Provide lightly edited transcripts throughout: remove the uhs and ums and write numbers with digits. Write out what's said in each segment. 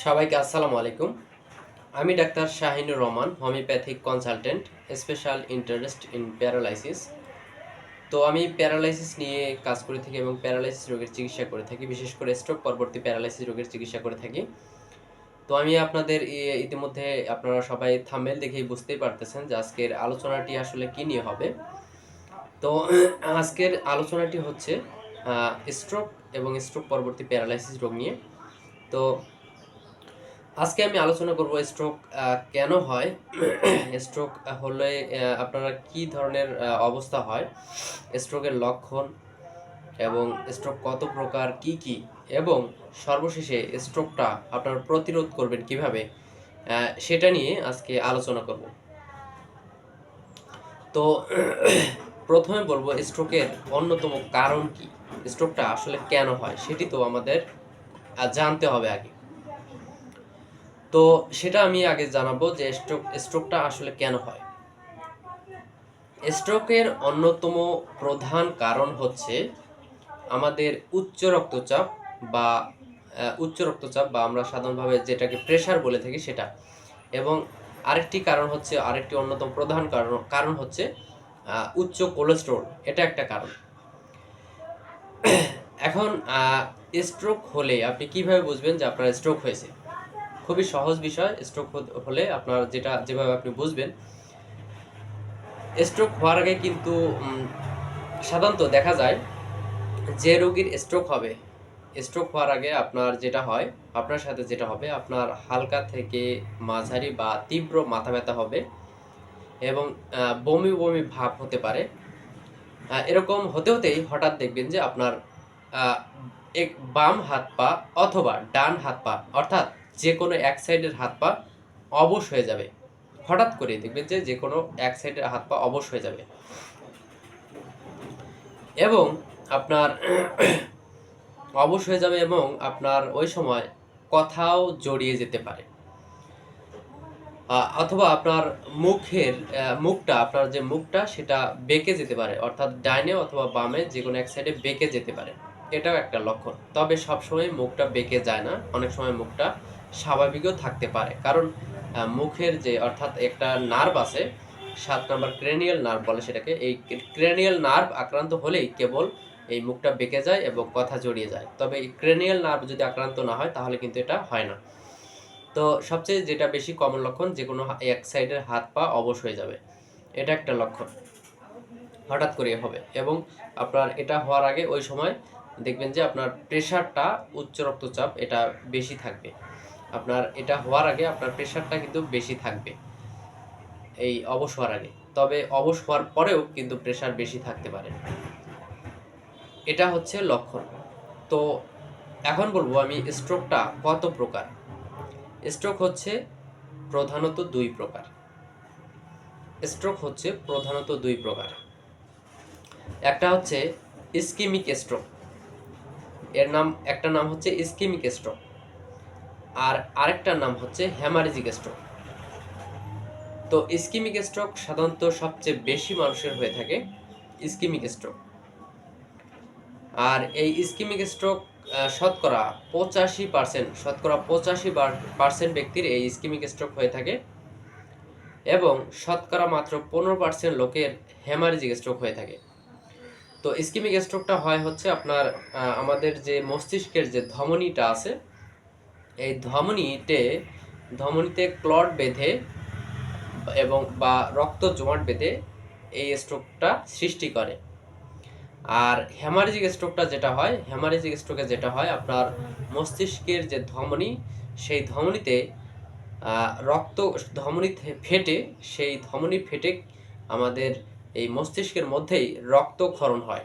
সবাইকে আসসালামু আলাইকুম। আমি doctor Shahinur Rahman, homeopathic consultant, special interest in paralysis. তো আমি প্যারালাইসিস নিয়ে কাজ করে থাকি এবং প্যারালাইসিস রোগের চিকিৎসা করে থাকি, বিশেষ করে স্ট্রোক পরবর্তী প্যারালাইসিস রোগের চিকিৎসা করে থাকি। তো আমি আপনাদের ইতিমধ্যে আপনারা সবাই থাম্বনেল দেখেই বুঝতেই পারতেছেন যে আজকের আলোচনাটি আসলে কী নিয়ে হবে। তো আজকের আলোচনাটি হচ্ছে স্ট্রোক এবং স্ট্রোক পরবর্তী প্যারালাইসিস রোগ নিয়ে। তো আজকে আমি আলোচনা করব স্ট্রোক কেন হয়, স্ট্রোক হলে আপনারা কি ধরনের অবস্থা হয়, স্ট্রোকের লক্ষণ এবং স্ট্রোক কত প্রকার কি কি, এবং সর্বশেষে স্ট্রোকটা আপনারা প্রতিরোধ করবেন কিভাবে, সেটা নিয়ে আজকে আলোচনা করব। তো প্রথমে বলবো স্ট্রোকের অন্যতম কারণ কি, স্ট্রোকটা আসলে কেন হয় সেটি তো আমাদের জানতে হবে আগে। তো সেটা আমি আগে জানাবো যে স্ট্রোকটা আসলে কেন হয়। স্ট্রোকের অন্যতম প্রধান কারণ হচ্ছে আমাদের উচ্চ রক্তচাপ বা আমরা সাধারণভাবে যেটাকে প্রেশার বলে থাকি সেটা। এবং আরেকটি অন্যতম প্রধান কারণ হচ্ছে উচ্চ কোলেস্টেরল, এটা একটা কারণ। এখন স্ট্রোক হলে আপনি কিভাবে বুঝবেন যে আপনার স্ট্রোক হয়েছে? খুবই সহজ বিষয়। স্ট্রোক হলে আপনার যেভাবে আপনি বুঝবেন, স্ট্রোক হওয়ার আগে কিন্তু সাধারণত দেখা যায় যে রোগীর স্ট্রোক হওয়ার আগে আপনার সাথে যেটা হবে, আপনার হালকা থেকে মাঝারি বা তীব্র মাথা ব্যথা হবে এবং বমি বমি ভাব হতে পারে। এরকম হতে হতেই হঠাৎ দেখবেন যে আপনার এক বাম হাত পা অথবা ডান হাত পা, অর্থাৎ যে কোনো এক সাইডের হাত পা অবশ হয়ে যাবে। হঠাৎ করে দেখবেন যে কোনো এক সাইডের হাত পা অবশ হয়ে যাবে এবং আপনার অবশ হয়ে যাবে এবং আপনার ওই সময় কথাও জড়িয়ে যেতে পারে। অথবা আপনার মুখটা সেটা বেঁকে যেতে পারে, অর্থাৎ ডাইনে অথবা বামে যে কোনো এক সাইডে বেঁকে যেতে পারে। এটাও একটা লক্ষণ। তবে সবসময় মুখটা বেঁকে যায় না, অনেক সময় মুখটা স্বাভাবিকও থাকতে পারে। কারণ মুখের অর্থাৎ একটা নার্ভ আছে, 7 নম্বর ক্রেনিয়াল নার্ভ বলে সেটাকে। এই ক্রেনিয়াল নার্ভ আক্রান্ত হলেই কেবল এই মুখটা বেঁকে যায় এবং কথা জড়িয়ে যায়। তবে এই ক্রেনিয়াল নার্ভ যদি আক্রান্ত না হয় তাহলে কিন্তু এটা হয় না। তো সবচেয়ে যেটা বেশি কমন লক্ষণ, যে কোনো এক সাইডের হাত পা অবশ হয়ে যাবে, এটা একটা লক্ষণ হঠাৎ করে হবে। এবং আপনার এটা হওয়ার আগে ওই সময় দেখবেন যে আপনার প্রেশারটা, উচ্চ রক্তচাপ এটা বেশি থাকবে। আপনার এটা হওয়ার আগে আপনার প্রেশারটা কিন্তু বেশি থাকবে এই অবশ হওয়ার আগে। তবে অবশ হওয়ার পরেও কিন্তু প্রেশার বেশি থাকতে পারে। এটা হচ্ছে লক্ষণ। তো এখন বলবো আমি স্ট্রোকটা কত প্রকার। স্ট্রোক হচ্ছে প্রধানত দুই প্রকার। একটা হচ্ছে ইসকেমিক স্ট্রোক, একটা নাম হচ্ছে ইসকেমিক স্ট্রোক, আর আরেকটার নাম হচ্ছে হ্যামারেজিক স্ট্রোক। তো ইসকেমিক স্ট্রোক সাধারণত সবচেয়ে বেশি মানুষের হয়ে থাকে ইসকেমিক স্ট্রোক। আর এই ইসকেমিক স্ট্রোক শতকরা 85% ব্যক্তির এই ইসকেমিক স্ট্রোক হয়ে থাকে এবং শতকরা মাত্র 15% লোকের হ্যামারেজিক স্ট্রোক হয়ে থাকে। তো ইসকেমিক স্ট্রোকটা হয় হচ্ছে আপনার আমাদের যে মস্তিষ্কের যে ধমনীটা আছে, এই ধমনীতে ক্লট বেঁধে এবং বা রক্ত জমাট বেঁধে এই স্ট্রোকটা সৃষ্টি করে। আর হ্যামারেজিক স্ট্রোকে যেটা হয় আপনার মস্তিষ্কের যে ধমনী, সেই ধমনীতে ধমনী ফেটে আমাদের এই মস্তিষ্কের মধ্যেই রক্তক্ষরণ হয়।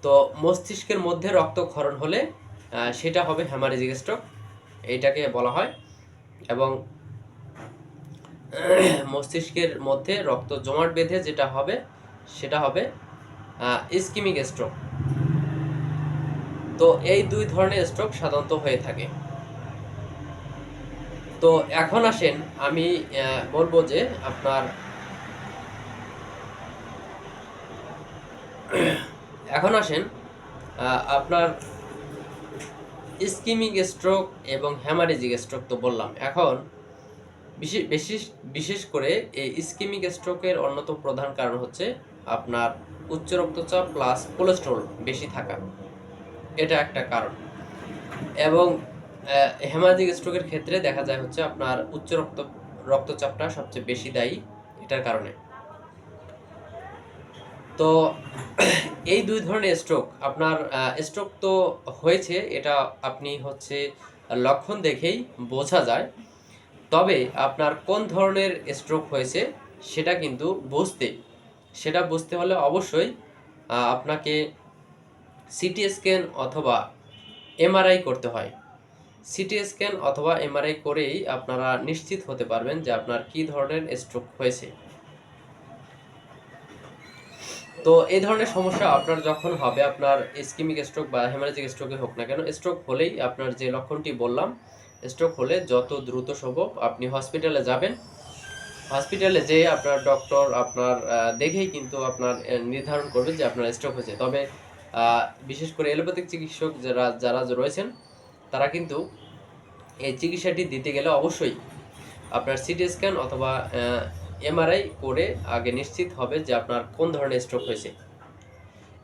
তো মস্তিষ্কের মধ্যে রক্তক্ষরণ হলে সেটা হবে হ্যামারেজিক স্ট্রোক, এইটাকে বলা হয়। এবং মস্তিষ্কের মধ্যে রক্ত জমাট বেঁধে যেটা হবে সেটা হবে ইসকেমিক স্ট্রোক। তো এই দুই ধরনের স্ট্রোক সাধারণত হয়ে থাকে। তো এখন আসেন, আমি বলবো যে আপনার ইসকিমিক স্ট্রোক এবং হ্যামারেজিক স্ট্রোক তো বললাম। এখন বিশেষ বিশেষ করে এই ইসকিমিক স্ট্রোকের অন্যতম প্রধান কারণ হচ্ছে আপনার উচ্চ রক্তচাপ প্লাস কোলেস্টেরল বেশি থাকা, এটা একটা কারণ। এবং হেমারেজিক স্ট্রোকের ক্ষেত্রে দেখা যায় হচ্ছে আপনার উচ্চ রক্তচাপটা সবচেয়ে বেশি দায়ী এটার কারণে। তো এই দুই ধরনের স্ট্রোক, আপনার স্ট্রোক তো হয়েছে এটা আপনি হচ্ছে লক্ষণ দেখেই বোঝা যায়। তবে আপনার কোন ধরনের স্ট্রোক হয়েছে সেটা বুঝতে হলে অবশ্যই আপনাকে সিটি স্ক্যান অথবা এমআরআই করতে হয়। সিটি স্ক্যান অথবা এমআরআই করেই আপনারা নিশ্চিত হতে পারবেন যে আপনার কি ধরনের স্ট্রোক হয়েছে। তো এই ধরনের সমস্যা আপনার যখন হবে, আপনার ইসকিমিক স্ট্রোক বা হেমারেজিক স্ট্রোকে হোক না কেন, স্ট্রোক হলেই আপনার যে লক্ষণটি বললাম, স্ট্রোক হলে যত দ্রুত সম্ভব আপনি হসপিটালে যাবেন। হসপিটালে যেয়ে আপনার ডক্টর আপনার দেখেই কিন্তু আপনার নির্ধারণ করবে যে আপনার স্ট্রোক হয়েছে। তবে বিশেষ করে এলোপ্যাথিক চিকিৎসক যারা রয়েছেন তারা কিন্তু এই চিকিৎসাটি দিতে গেলে অবশ্যই আপনার সিটি স্ক্যান অথবা এমআরআই করে আগে নিশ্চিত হবে যে আপনার কোন ধরনের স্ট্রোক হয়েছে।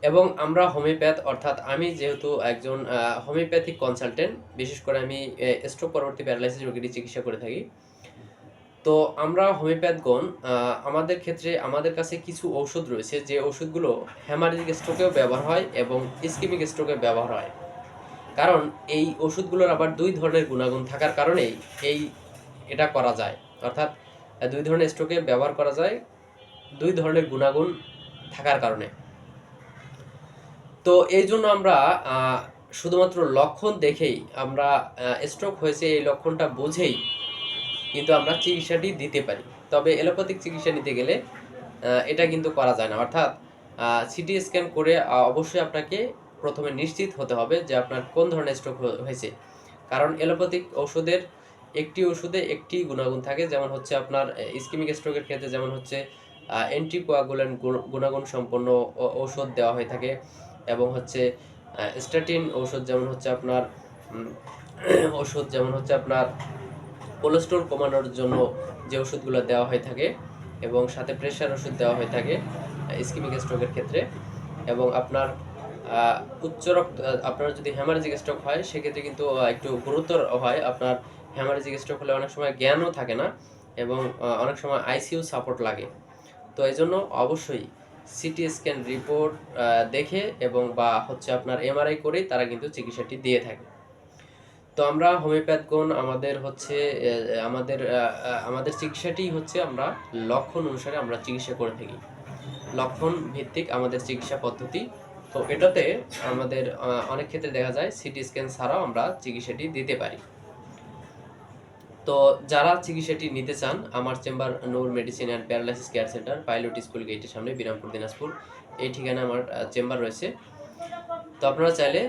এবং আমরা হোমিওপ্যাথ, অর্থাৎ আমি যেহেতু একজন হোমিওপ্যাথিক কনসালটেন্ট, বিশেষ করে আমি স্ট্রোক পরবর্তী প্যারালাইসিস রোগীর চিকিৎসা করে থাকি। তো আমরা হোমিওপ্যাথগণ আমাদের ক্ষেত্রে আমাদের কাছে কিছু ঔষধ রয়েছে যে ওষুধগুলো হ্যামারেজিক স্ট্রোকেও ব্যবহার হয় এবং ইসকিমিক স্ট্রোকে ব্যবহার হয়। কারণ এই ওষুধগুলোর আবার দুই ধরনের গুণাগুণ থাকার কারণেই এটা করা যায়, অর্থাৎ দুই ধরনের স্ট্রোকে ব্যবহার করা যায় দুই ধরনের গুণাগুণ থাকার কারণে। তো এই জন্য আমরা শুধুমাত্র লক্ষণ দেখেই, আমরা স্ট্রোক হয়েছে এই লক্ষণটা বুঝেই কিন্তু আমরা চিকিৎসাটি দিতে পারি। তবে এলোপ্যাথিক চিকিৎসা নিতে গেলে এটা কিন্তু করা যায় না। অর্থাৎ সিটি স্ক্যান করে অবশ্যই আপনাকে প্রথমে নিশ্চিত হতে হবে যে আপনার কোন ধরনের স্ট্রোক হয়েছে। কারণ এলোপ্যাথিক একটি ওষুধে একটি গুণাগুণ থাকে, যেমন হচ্ছে আপনার ইসকিমিক স্ট্রোকের ক্ষেত্রে যেমন হচ্ছে অ্যান্টিকোয়াগুলেন্ট গুণাগুণ সম্পন্ন ঔষধ দেওয়া হয়ে থাকে, এবং হচ্ছে স্ট্যাটিন যেমন হচ্ছে আপনার কোলেস্টেরল কমানোর জন্য যে ওষুধগুলো দেওয়া হয়ে থাকে, এবং সাথে প্রেশার ওষুধ দেওয়া হয়ে থাকে ইসকিমিক স্ট্রোকের ক্ষেত্রে। এবং আপনার আপনার যদি হ্যামারেজিক স্ট্রোক হয় সেক্ষেত্রে কিন্তু একটু গুরুতর হয়। আপনার হ্যামারেজিক স্ট্রোক হলে অনেক সময় জ্ঞানও থাকে না এবং অনেক সময় আইসিইউ সাপোর্ট লাগে। তো এই জন্য অবশ্যই সিটি স্ক্যান রিপোর্ট দেখে এবং বা হচ্ছে আপনার এমআরআই করেই তারা কিন্তু চিকিৎসাটি দিয়ে থাকে। তো আমরা হোমিওপ্যাথগণ আমাদের চিকিৎসাটি হচ্ছে আমরা লক্ষণ অনুসারে আমরা চিকিৎসা করে থাকি, লক্ষণ ভিত্তিক আমাদের চিকিৎসা পদ্ধতি। তো এটাতে আমাদের অনেক ক্ষেত্রে দেখা যায় সিটি স্ক্যান ছাড়াও আমরা চিকিৎসাটি দিতে পারি। তো যারা চিকিৎসাটি নিতে চান, আমার chamber Noor medicine and paralysis care centre, pilot school গেটের সামনে, বিরামপুর, দিনাজপুর, এই ঠিকানায় আমার চেম্বার রয়েছে। তো আপনারা চাইলে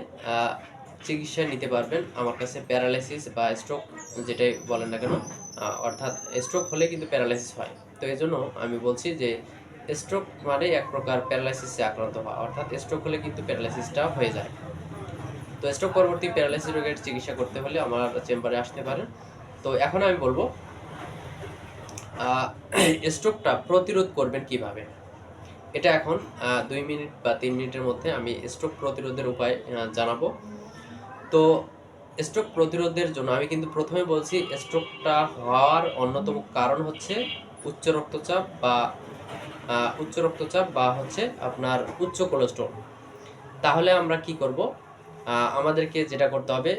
চিকিৎসা নিতে পারবেন আমার কাছে। প্যারালাইসিস বা স্ট্রোক যেটাই বলেন না কেন, অর্থাৎ স্ট্রোক হলে কিন্তু প্যারালাইসিস হয়। তো এই জন্য আমি বলছি যে স্ট্রোক মানে এক প্রকার প্যারালাইসিসে আক্রান্ত হওয়া, অর্থাৎ স্ট্রোক হলে কিন্তু প্যারালাইসিসটা হয়ে যায়। তো স্ট্রোক পরবর্তী প্যারালাইসিস রোগের চিকিৎসা করতে হলে আমার চেম্বারে আসতে পারেন। তো এখন আমি বলবো স্ট্রোকটা প্রতিরোধ করবেন কিভাবে। এটা এখন 2 মিনিট বা 3 মিনিটের মধ্যে আমি স্ট্রোক প্রতিরোধের উপায় জানাবো। তো স্ট্রোক প্রতিরোধের জন্য আমি কিন্তু প্রথমে বলছি স্ট্রোকটা হওয়ার অন্যতম কারণ হচ্ছে উচ্চ রক্তচাপ বা হচ্ছে আপনার উচ্চ কোলেস্টেরল। তাহলে আমরা কি করব, আমাদেরকে যেটা করতে হবে,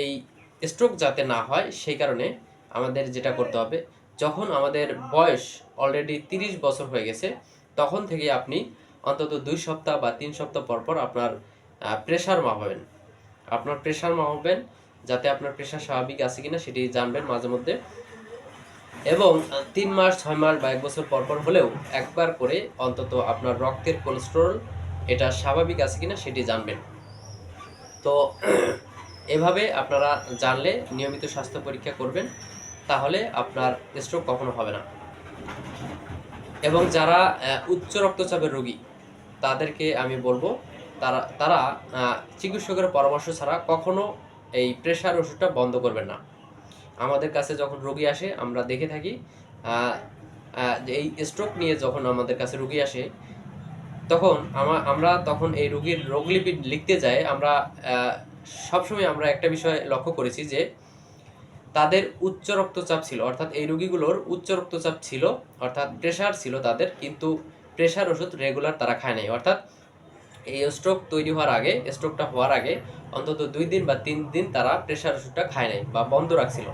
এই স্ট্রোক যাতে না হয় সেই কারণে আমাদের যেটা করতে হবে, যখন আমাদের বয়স অলরেডি 30 বছর হয়ে গেছে তখন থেকে আপনি অন্তত 2 সপ্তাহ বা 3 সপ্তাহ পর পর আপনার প্রেশার মাপবেন, যাতে আপনার প্রেশার স্বাভাবিক আছে কিনা সেটি জানবেন মাঝে মধ্যে। এবং 3 মাস, 6 মাস বা 1 বছর পর পর হলেও একবার করে অন্তত আপনার রক্তের কোলেস্টেরল এটা স্বাভাবিক আছে কিনা সেটি জানবেন। তো এভাবে আপনারা জানলে নিয়মিত স্বাস্থ্য পরীক্ষা করবেন, তাহলে আপনার স্ট্রোক কখনো হবে না। এবং যারা উচ্চ রক্তচাপের রোগী তাদেরকে আমি বলবো তারা চিকিৎসকের পরামর্শ ছাড়া কখনো এই প্রেশার ওষুধটা বন্ধ করবেন না। আমাদের কাছে যখন রোগী আসে আমরা দেখে থাকি যে এই স্ট্রোক নিয়ে যখন আমাদের কাছে রোগী আসে তখন আমরা তখন এই রোগীর রোগলিপি লিখতে যাই আমরা সবসময় আমরা একটা বিষয় লক্ষ্য করেছি যে তাদের উচ্চ রক্তচাপ ছিল, অর্থাৎ এই রোগীগুলোর উচ্চ রক্তচাপ ছিল, অর্থাৎ প্রেশার ছিল তাদের, কিন্তু প্রেশার ওষুধ রেগুলার তারা খায় নাই। অর্থাৎ এই স্ট্রোক তৈরি হওয়ার আগে, স্ট্রোকটা হওয়ার আগে অন্তত 2 দিন বা 3 দিন তারা প্রেশার ওষুধটা খায় নাই বা বন্ধ রাখছিল।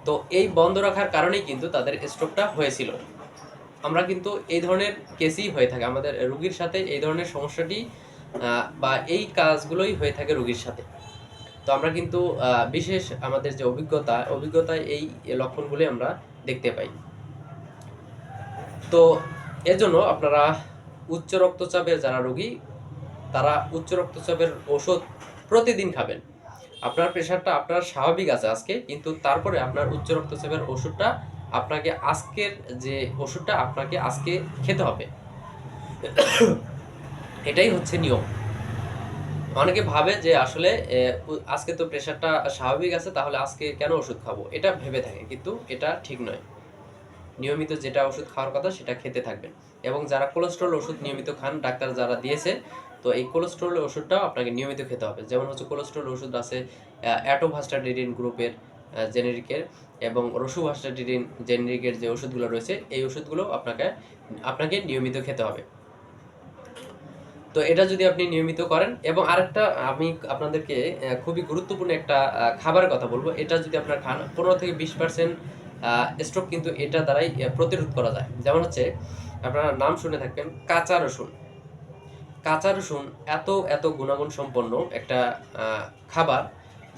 তো এই বন্ধ রাখার কারণেই কিন্তু তাদের স্ট্রোকটা হয়েছিল। আমরা কিন্তু এই ধরনের কেসই হয়ে থাকে আমাদের রোগীর সাথে, এই ধরনের সমস্যাটি বা এই কাজগুলোই হয়ে থাকে রোগীর সাথে। তো আমরা কিন্তু বিশেষ আমাদের যে অভিজ্ঞতায় এই লক্ষণগুলি আমরা দেখতে পাই। তো এজন্য আপনারা উচ্চ রক্তচাপের যারা রোগী তারা উচ্চ রক্তচাপের ওষুধ প্রতিদিন খাবেন। আপনার প্রেশারটা আপনার স্বাভাবিক আছে আজকে, কিন্তু তারপরে আপনার উচ্চ রক্তচাপের ওষুধটা আপনাকে আজকে খেতে হবে। এটাই হচ্ছে নিয়ম। অনেকে ভাবে যে আসলে আজকে তো প্রেশারটা স্বাভাবিক আছে, তাহলে আজকে কেন ওষুধ খাবো, এটা ভেবে থাকে, কিন্তু এটা ঠিক নয়। নিয়মিত যেটা ওষুধ খাওয়ার কথা সেটা খেতে থাকবেন। এবং যারা কোলেস্ট্রল ওষুধ নিয়মিত খান, ডাক্তার যারা দিয়েছে, তো এই কোলেস্ট্রল ওষুধটাও আপনাকে নিয়মিত খেতে হবে। যেমন হচ্ছে কোলেস্ট্রল ওষুধ আছে অ্যাটোভাস্টাডিন গ্রুপের জেনেরিকের, এবং রসুভাস্টাডিন জেনেরিকের যে ওষুধগুলো রয়েছে, এই ওষুধগুলো আপনাকে নিয়মিত খেতে হবে। তো এটা যদি আপনি নিয়মিত করেন, এবং আরেকটা আমি আপনাদেরকে খুবই গুরুত্বপূর্ণ একটা খাবারের কথা বলবো, এটা যদি আপনার খান 15 থেকে 20% স্ট্রোক কিন্তু এটা দ্বারাই প্রতিরোধ করা যায়। যেমন হচ্ছে আপনারা নাম শুনে থাকবেন কাঁচা রসুন। কাঁচা রসুন এত এত গুণাগুণ সম্পন্ন একটা খাবার,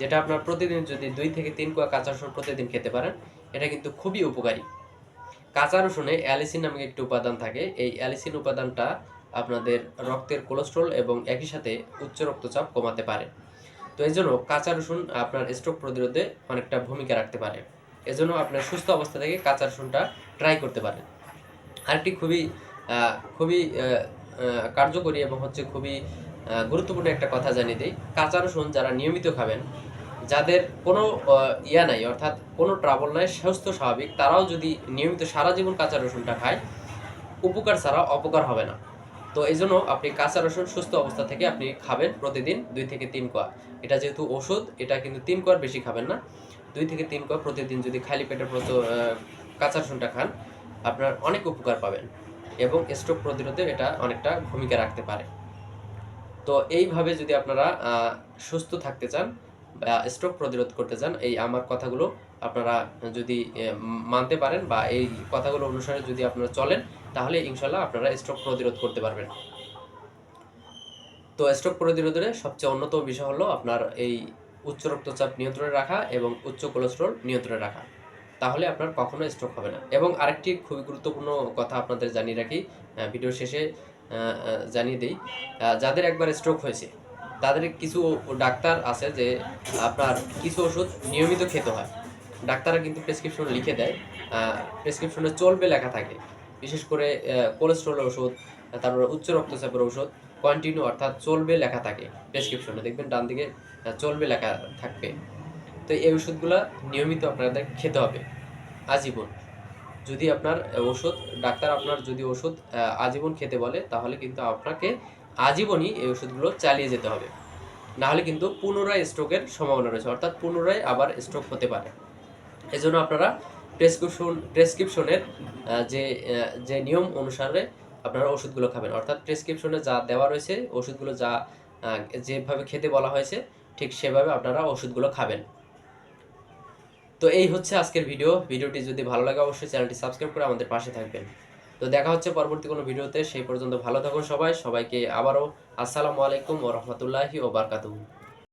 যেটা আপনার প্রতিদিন যদি 2 থেকে 3 কোয়া কাঁচা রসুন প্রতিদিন খেতে পারেন, এটা কিন্তু খুবই উপকারী। কাঁচা রসুনে অ্যালিসিন নামে একটি উপাদান থাকে। এই অ্যালিসিন উপাদানটা আপনাদের রক্তের কোলেস্ট্রল এবং একই সাথে উচ্চ রক্তচাপ কমাতে পারে। তো এই জন্য কাঁচা রসুন আপনার স্ট্রোক প্রতিরোধে অনেকটা ভূমিকা রাখতে পারে। এজন্য আপনার সুস্থ অবস্থা থেকে কাঁচা রসুনটা ট্রাই করতে পারেন। আরেকটি খুবই খুবই কার্যকরী এবং হচ্ছে খুবই গুরুত্বপূর্ণ একটা কথা জানিয়ে দিই। কাঁচা রসুন যারা নিয়মিত খাবেন, যাদের কোনো নাই, অর্থাৎ কোনো ট্রাবল নাই, স্বাস্থ্য স্বাভাবিক, তারাও যদি নিয়মিত সারা জীবন কাঁচা রসুনটা খায়, উপকার ছাড়া অপকার হবে না। তো এই জন্য আপনি কাঁচা রসুন সুস্থ অবস্থা থেকে আপনি খাবেন প্রতিদিন 2 থেকে 3 কোয়া। এটা যেহেতু ওষুধ, এটা কিন্তু 3 কোয়ার বেশি খাবেন না। 2 থেকে 3 কোয়া প্রতিদিন যদি খালি পেটে কাঁচা রসুনটা খান, আপনার অনেক উপকার পাবেন, এবং স্ট্রোক প্রতিরোধে এটা অনেকটা ভূমিকা রাখতে পারে। তো এইভাবে যদি আপনারা সুস্থ থাকতে চান বা স্ট্রোক প্রতিরোধ করতে চান, এই আমার কথাগুলো আপনারা যদি মানতে পারেন বা এই কথাগুলো অনুসারে যদি আপনারা চলেন, তাহলে ইনশাল্লাহ আপনারা স্ট্রোক প্রতিরোধ করতে পারবেন। তো স্ট্রোক প্রতিরোধের সবচেয়ে অন্যতম বিষয় হলো আপনার এই উচ্চ রক্তচাপ নিয়ন্ত্রণে রাখা এবং উচ্চ কোলেস্ট্রল নিয়ন্ত্রণে রাখা, তাহলে আপনার কখনো স্ট্রোক হবে না। এবং আরেকটি খুবই গুরুত্বপূর্ণ কথা আপনাদের জানিয়ে রাখি, ভিডিও শেষে জানিয়ে দিই, যাদের একবার স্ট্রোক হয়েছে তাদের কিছু ডাক্তার আছে যে আপনার কিছু ওষুধ নিয়মিত খেতে হয়। ডাক্তাররা কিন্তু প্রেসক্রিপশন লিখে দেয়, প্রেসক্রিপশনে চলবে লেখা থাকে, বিশেষ করে কোলেস্ট্রলের ওষুধ, তারপরে উচ্চ রক্তচাপের ওষুধ কন্টিনিউ, অর্থাৎ চলবে লেখা থাকে প্রেসক্রিপশনে, দেখবেন ডান দিকে চলবে লেখা থাকবে। তো এই ওষুধগুলো নিয়মিত আপনাদের খেতে হবে আজীবন। যদি আপনার ডাক্তার আপনার যদি ওষুধ আজীবন খেতে বলে, তাহলে কিন্তু আপনাকে আজীবনই এই ওষুধগুলো চালিয়ে যেতে হবে, নাহলে কিন্তু পুনরায় স্ট্রোকের সম্ভাবনা রয়েছে, অর্থাৎ পুনরায় আবার স্ট্রোক হতে পারে। এজন্য আপনারা প্রেসক্রিপশনের যে নিয়ম অনুসারে আপনারা ওষুধগুলো খাবেন, অর্থাৎ প্রেসক্রিপশনে যা দেওয়া রয়েছে, ওষুধগুলো যেভাবে খেতে বলা হয়েছে, ঠিক সেভাবে আপনারা ওষুধগুলো খাবেন। তো এই হচ্ছে আজকের ভিডিওটি যদি ভালো লাগে অবশ্যই চ্যানেলটি সাবস্ক্রাইব করে আমাদের পাশে থাকবেন। তো দেখা হচ্ছে পরবর্তী কোনো ভিডিওতে, সেই পর্যন্ত ভালো থাকুন সবাইকে আবারও আসসালামু আলাইকুম ওয়া রাহমাতুল্লাহি ওয়া বারাকাতুহু।